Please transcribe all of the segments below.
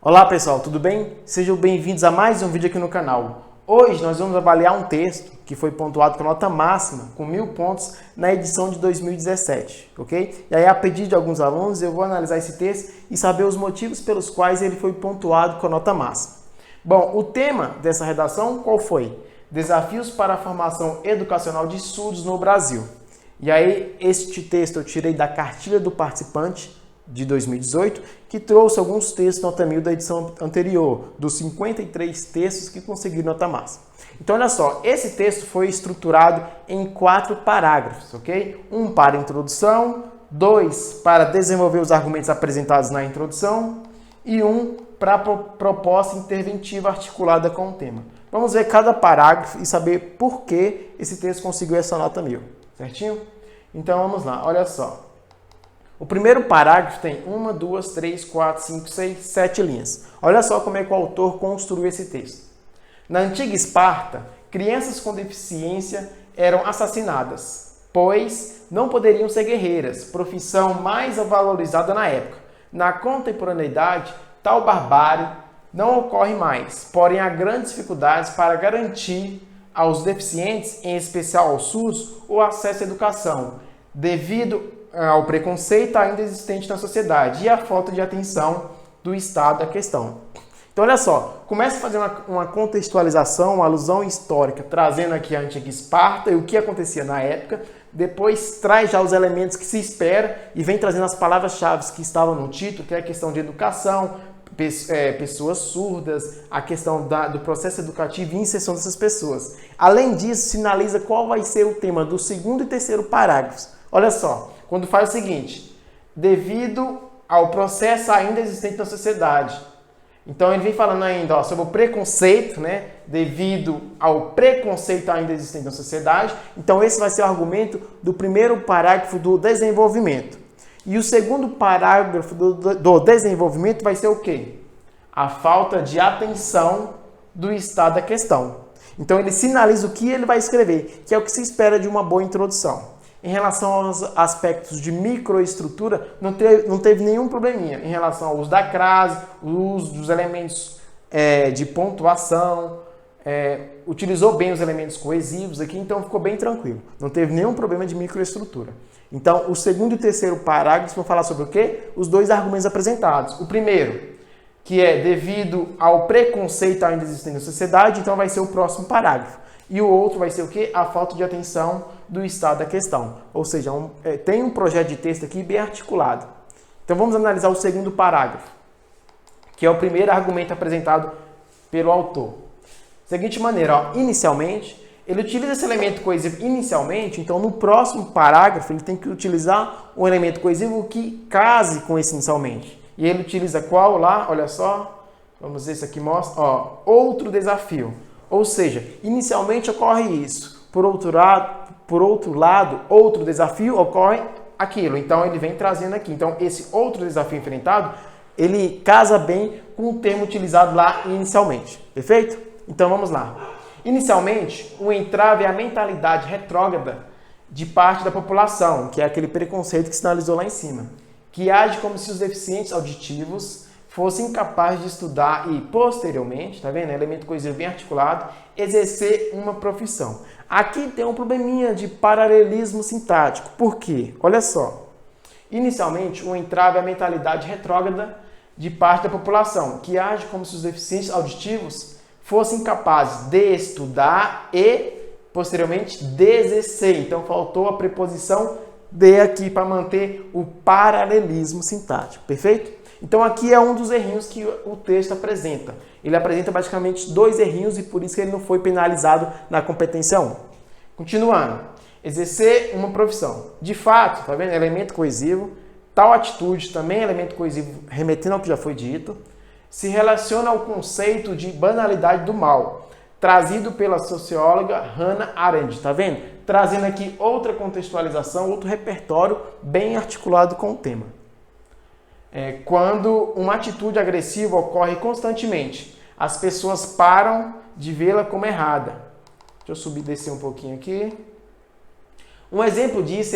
Olá pessoal, tudo bem? Sejam bem-vindos a mais um vídeo aqui no canal. Hoje nós vamos avaliar um texto que foi pontuado com nota máxima, com 1000 pontos, na edição de 2017, ok? E aí, a pedido de alguns alunos, eu vou analisar esse texto e saber os motivos pelos quais ele foi pontuado com nota máxima. Bom, o tema dessa redação qual foi? Desafios para a formação educacional de surdos no Brasil. E aí, este texto eu tirei da cartilha do participante de 2018, que trouxe alguns textos nota 1000 da edição anterior, dos 53 textos que conseguiram nota máxima. Então, olha só, esse texto foi estruturado em 4 parágrafos, ok? Um para introdução, 2 para desenvolver os argumentos apresentados na introdução e um para proposta interventiva articulada com o tema. Vamos ver cada parágrafo e saber por que esse texto conseguiu essa nota 1000, certinho? Então, vamos lá, olha só. O primeiro parágrafo tem 1, 2, 3, 4, 5, 6, 7 linhas. Olha só como é que o autor construiu esse texto. Na antiga Esparta, crianças com deficiência eram assassinadas, pois não poderiam ser guerreiras, profissão mais valorizada na época. Na contemporaneidade, tal barbárie não ocorre mais, porém há grandes dificuldades para garantir aos deficientes, em especial aos surdos, o acesso à educação, devido ao preconceito ainda existente na sociedade e a falta de atenção do Estado à questão. Então, olha só, começa a fazer uma contextualização, uma alusão histórica, trazendo aqui a antiga Esparta e o que acontecia na época, depois traz já os elementos que se espera e vem trazendo as palavras-chave que estavam no título, que é a questão de educação, pessoas surdas, a questão do processo educativo e inserção dessas pessoas. Além disso, sinaliza qual vai ser o tema do segundo e terceiro parágrafos. Olha só, quando faz o seguinte, devido ao processo ainda existente na sociedade. Então ele vem falando ainda sobre o preconceito, né? Devido ao preconceito ainda existente na sociedade. Então esse vai ser o argumento do primeiro parágrafo do desenvolvimento. E o segundo parágrafo do desenvolvimento vai ser o quê? A falta de atenção do Estado à questão. Então ele sinaliza o que ele vai escrever, que é o que se espera de uma boa introdução. Em relação aos aspectos de microestrutura, não teve nenhum probleminha. Em relação ao uso da crase, o uso dos elementos de pontuação, utilizou bem os elementos coesivos aqui, então ficou bem tranquilo. Não teve nenhum problema de microestrutura. Então, o segundo e terceiro parágrafos vão falar sobre o quê? Os dois argumentos apresentados. O primeiro, que é devido ao preconceito ainda existente na sociedade, então vai ser o próximo parágrafo. E o outro vai ser o quê? A falta de atenção do Estado da questão. Ou seja, tem um projeto de texto aqui bem articulado. Então vamos analisar o segundo parágrafo, que é o primeiro argumento apresentado pelo autor. Seguinte maneira, ó, inicialmente, ele utiliza esse elemento coesivo inicialmente, então no próximo parágrafo ele tem que utilizar um elemento coesivo que case com esse inicialmente. E ele utiliza qual lá? Olha só, vamos ver se aqui mostra, ó, outro desafio. Ou seja, inicialmente ocorre isso. Por outro lado, outro desafio ocorre aquilo. Então, ele vem trazendo aqui. Então, esse outro desafio enfrentado, ele casa bem com o termo utilizado lá inicialmente. Perfeito? Então, vamos lá. Inicialmente, o entrave é a mentalidade retrógrada de parte da população, que é aquele preconceito que sinalizou lá em cima, que age como se os deficientes auditivos fosse incapaz de estudar e, posteriormente, tá vendo? Elemento coesivo bem articulado, exercer uma profissão. Aqui tem um probleminha de paralelismo sintático. Por quê? Olha só. Inicialmente, o entrave é a mentalidade retrógrada de parte da população, que age como se os deficientes auditivos fossem incapazes de estudar e, posteriormente, de exercer. Então, faltou a preposição de aqui para manter o paralelismo sintático. Perfeito? Então aqui é um dos errinhos que o texto apresenta. Ele apresenta basicamente 2 errinhos e por isso que ele não foi penalizado na competência 1. Continuando. Exercer uma profissão. De fato, tá vendo? Elemento coesivo. Tal atitude também é elemento coesivo, remetendo ao que já foi dito. Se relaciona ao conceito de banalidade do mal, trazido pela socióloga Hannah Arendt. Tá vendo? Trazendo aqui outra contextualização, outro repertório bem articulado com o tema. Quando uma atitude agressiva ocorre constantemente, as pessoas param de vê-la como errada. Deixa eu subir e descer um pouquinho aqui. Um exemplo disso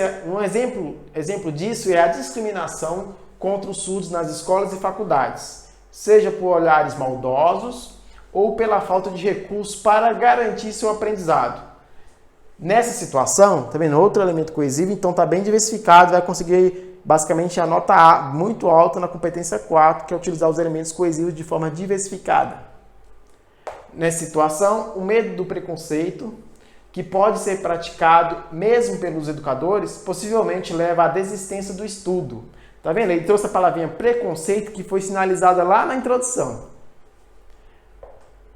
é a discriminação contra os surdos nas escolas e faculdades, seja por olhares maldosos ou pela falta de recursos para garantir seu aprendizado. Nessa situação, tá vendo? Outro elemento coesivo, então está bem diversificado, vai conseguir basicamente a nota A muito alta na competência 4, que é utilizar os elementos coesivos de forma diversificada. Nessa situação, o medo do preconceito, que pode ser praticado mesmo pelos educadores, possivelmente leva à desistência do estudo. Tá vendo? Ele trouxe a palavrinha preconceito, que foi sinalizada lá na introdução.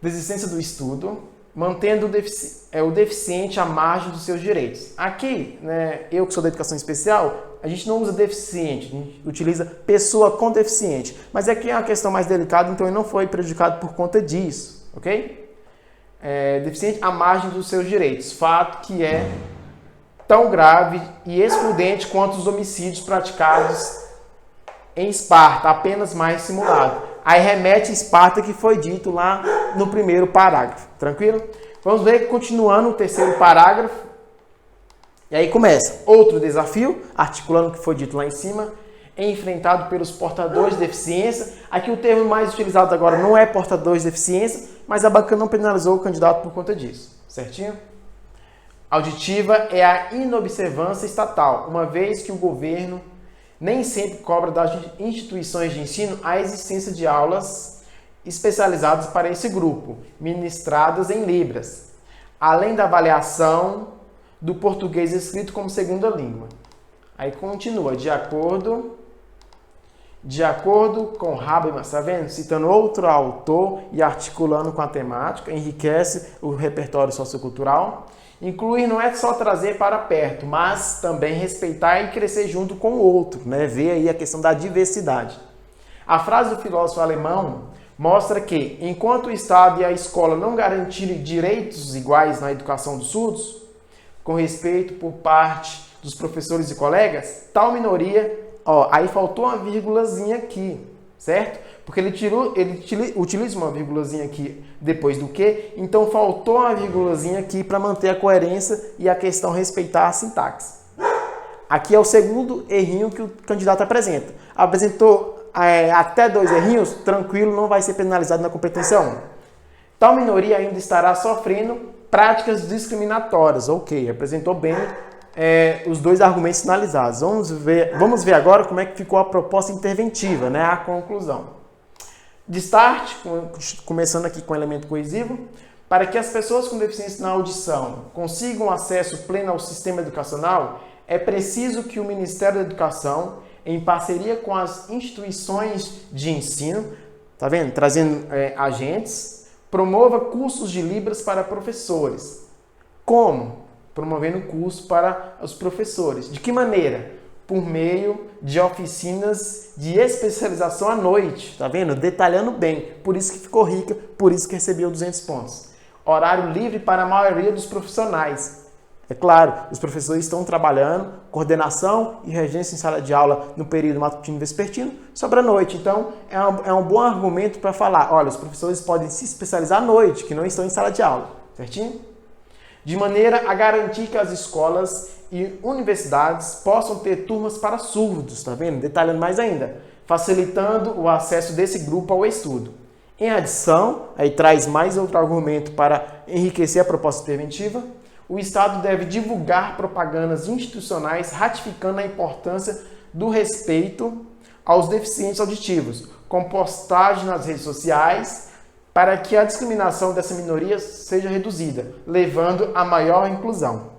Desistência do estudo, mantendo o deficiente à margem dos seus direitos. Aqui, né, eu que sou da educação especial, a gente não usa deficiente, a gente utiliza pessoa com deficiente. Mas aqui é uma questão mais delicada, então ele não foi prejudicado por conta disso, ok? Deficiente à margem dos seus direitos, fato que é tão grave e excludente quanto os homicídios praticados em Esparta, apenas mais simulado. Aí remete a Esparta, que foi dito lá no primeiro parágrafo, tranquilo? Vamos ver, continuando o terceiro parágrafo. E aí começa. Outro desafio, articulando o que foi dito lá em cima, é enfrentado pelos portadores de deficiência. Aqui o termo mais utilizado agora não é portadores de deficiência, mas a banca não penalizou o candidato por conta disso, certinho? Auditiva é a inobservância estatal, uma vez que o governo nem sempre cobra das instituições de ensino a existência de aulas especializadas para esse grupo, ministradas em Libras, além da avaliação do português escrito como segunda língua. Aí continua, de acordo com Habermas, tá vendo? Citando outro autor e articulando com a temática, enriquece o repertório sociocultural. Incluir não é só trazer para perto, mas também respeitar e crescer junto com o outro, né? Ver aí a questão da diversidade. A frase do filósofo alemão mostra que, enquanto o Estado e a escola não garantirem direitos iguais na educação dos surdos, com respeito por parte dos professores e colegas, tal minoria, aí faltou uma vírgulazinha aqui, certo? Porque ele utiliza uma vírgulazinha aqui depois do que, então faltou uma vírgulazinha aqui para manter a coerência e a questão respeitar a sintaxe. Aqui é o segundo errinho que o candidato apresenta. Apresentou até 2 errinhos, tranquilo, não vai ser penalizado na competência 1. Tal minoria ainda estará sofrendo práticas discriminatórias. Ok, apresentou bem os 2 argumentos sinalizados. Vamos ver agora como é que ficou a proposta interventiva, né? A conclusão. De start, começando aqui com o elemento coesivo, para que as pessoas com deficiência na audição consigam acesso pleno ao sistema educacional, é preciso que o Ministério da Educação, em parceria com as instituições de ensino, tá vendo? Trazendo agentes, promova cursos de Libras para professores. Como? Promovendo curso para os professores. De que maneira? Por meio de oficinas de especialização à noite, tá vendo? Detalhando bem, por isso que ficou rica, por isso que recebeu 200 pontos. Horário livre para a maioria dos profissionais. É claro, os professores estão trabalhando, coordenação e regência em sala de aula no período matutino e vespertino, sobre a noite. Então, é um bom argumento para falar, olha, os professores podem se especializar à noite, que não estão em sala de aula, certinho? De maneira a garantir que as escolas e universidades possam ter turmas para surdos, tá vendo? Detalhando mais ainda, facilitando o acesso desse grupo ao estudo. Em adição, aí traz mais outro argumento para enriquecer a proposta interventiva, o Estado deve divulgar propagandas institucionais ratificando a importância do respeito aos deficientes auditivos, com postagem nas redes sociais, para que a discriminação dessa minoria seja reduzida, levando a maior inclusão.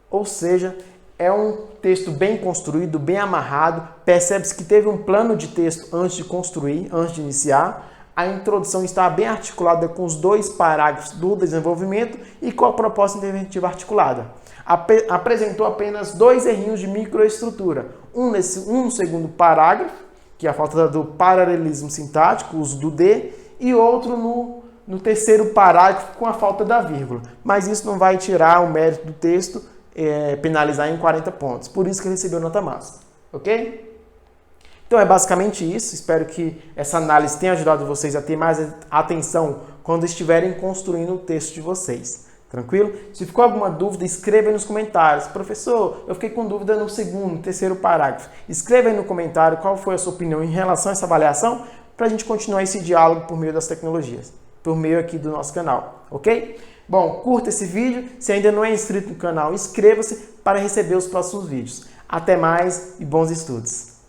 Ou seja, é um texto bem construído, bem amarrado, percebe-se que teve um plano de texto antes de construir, antes de iniciar. A introdução está bem articulada com os 2 parágrafos do desenvolvimento e com a proposta interventiva articulada. Apresentou apenas 2 errinhos de microestrutura, um no segundo parágrafo, que é a falta do paralelismo sintático, o uso do D, e outro no terceiro parágrafo com a falta da vírgula. Mas isso não vai tirar o mérito do texto, penalizar em 40 pontos. Por isso que ele recebeu nota máxima. Ok? Então é basicamente isso. Espero que essa análise tenha ajudado vocês a ter mais atenção quando estiverem construindo o texto de vocês. Tranquilo? Se ficou alguma dúvida, escreva aí nos comentários. Professor, eu fiquei com dúvida no segundo, terceiro parágrafo. Escreva aí no comentário qual foi a sua opinião em relação a essa avaliação, para a gente continuar esse diálogo por meio das tecnologias, por meio aqui do nosso canal, ok? Bom, curta esse vídeo, se ainda não é inscrito no canal, inscreva-se para receber os próximos vídeos. Até mais e bons estudos!